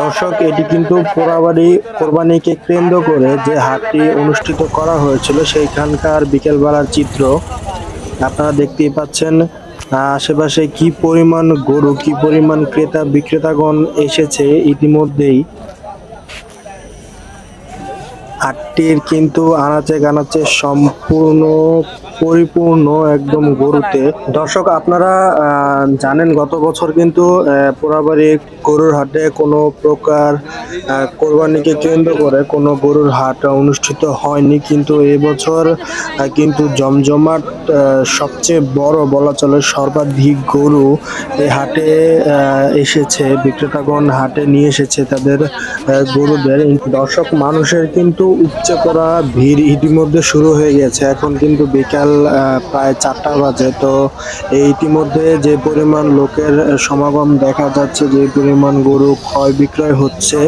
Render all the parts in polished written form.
দর্শক, এটি কিন্তু পোড়াবাড়ি কোরবানিকে কেন্দ্র করে যে হাটটি অনুষ্ঠিত করা হয়েছিল সেইখানকার বিকেলবেলার চিত্র। আপনারা দেখতেই পাচ্ছেন আশেপাশে কি পরিমাণ গরু, কি পরিমাণ ক্রেতা বিক্রেতাগণ এসেছে ইতিমধ্যেই। হাটটির কিন্তু আনাচে কানাচে সম্পূর্ণ পরিপূর্ণ একদম গরুতে। দর্শক, আপনারা জানেন গত বছর কিন্তু পোড়াবাড়ি গরুর হাটে কোনো প্রকার কোরবানিকে কেন্দ্র করে কোনো গরুর হাট অনুষ্ঠিত হয়নি, কিন্তু এবছর কিন্তু জমজমাট সবচেয়ে বড় বলা চলে সর্বাধিক গরু এই হাটে এসেছে। বিক্রেতাগণ হাটে নিয়ে এসেছে তাদের গরুদের। দর্শক, মানুষের কিন্তু উপচে পড়া ভিড় ইতিমধ্যে শুরু হয়ে গেছে। এখন কিন্তু বিকাল প্রায় 4টা বাজে। তো এই ইতিমধ্যে যে পরিমাণ লোকের সমাগম দেখা যাচ্ছে, যে পরিমাণ গরু ক্রয় বিক্রয় হচ্ছে,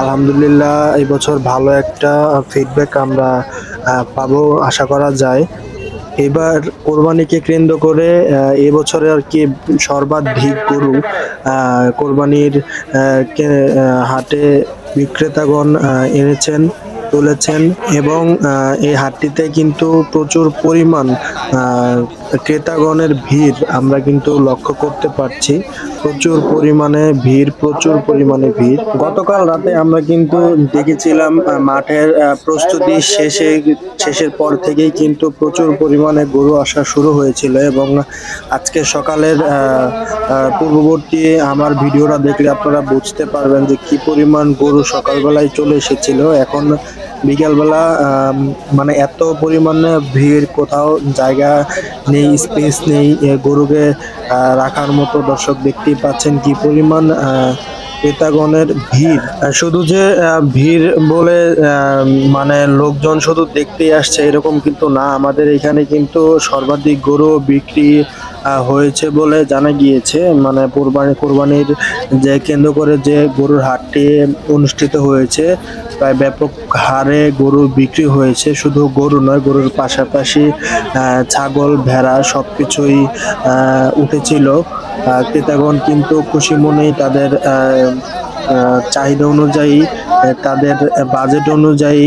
আলহামদুলিল্লাহ এই বছর ভালো একটা ফিডব্যাক আমরা পাবো আশা করা যায়। এবার কোরবানিকে কেন্দ্র করে এবছরে আর কি সর্বাধিক গরু কোরবানির হাটে বিক্রেতাগণ এনেছেন, তুলেছেন, এবং এই হাটটিতে কিন্তু প্রচুর পরিমাণ ক্রেতাগণের ভিড় আমরা কিন্তু লক্ষ্য করতে পারছি। প্রচুর পরিমাণে ভিড়। গতকাল রাতে আমরা কিন্তু দেখেছিলাম মাঠের প্রস্তুতি শেষের পর থেকেই কিন্তু প্রচুর পরিমাণে গরু আসা শুরু হয়েছিল, এবং আজকে সকালের পূর্ববর্তী আমার ভিডিওটা দেখলে আপনারা বুঝতে পারবেন যে কি পরিমাণ গরু সকালবেলায় চলে এসেছিল। এখন বিকালবেলা মানে এত পরিমাণে ভিড়, কোথাও জায়গা নেই, স্পেস নেই গরুকে রাখার মতো। দর্শক, দেখতেই পাচ্ছেন কি পরিমাণ ক্রেতাগণের ভিড়। শুধু যে ভিড় বলে মানে লোকজন শুধু দেখতেই আসছে এরকম কিন্তু না, আমাদের এখানে কিন্তু সর্বাধিক গরু বিক্রি হয়েছে বলে জানা গিয়েছে। মানে কোরবানির যে কেন্দ্র করে যে গরুর হাটটি অনুষ্ঠিত হয়েছে, প্রায় ব্যাপক হারে গরু বিক্রি হয়েছে। শুধু গরু নয়, গরুর পাশাপাশি ছাগল, ভেড়া সবকিছুই উঠেছিল। ক্রেতাগণ কিন্তু খুশি মনেই তাদের চাহিদা অনুযায়ী, তাদের বাজেট অনুযায়ী,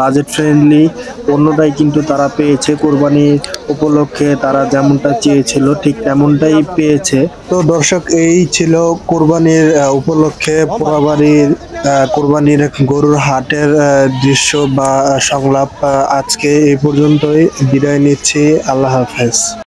বাজেট ফ্রেন্ডলি পণ্যটাই কিন্তু তারা পেয়েছে। কোরবানি উপলক্ষে তারা যেমনটা চেয়েছিল ঠিক তেমনটাই পেয়েছে। তো দর্শক, এই ছিল কোরবানির উপলক্ষে পোড়াবাড়ির কোরবানির গরুর হাটের দৃশ্য বা সংলাপ। আজকে এই পর্যন্তই, বিদায় নিচ্ছি। আল্লাহ হাফেজ।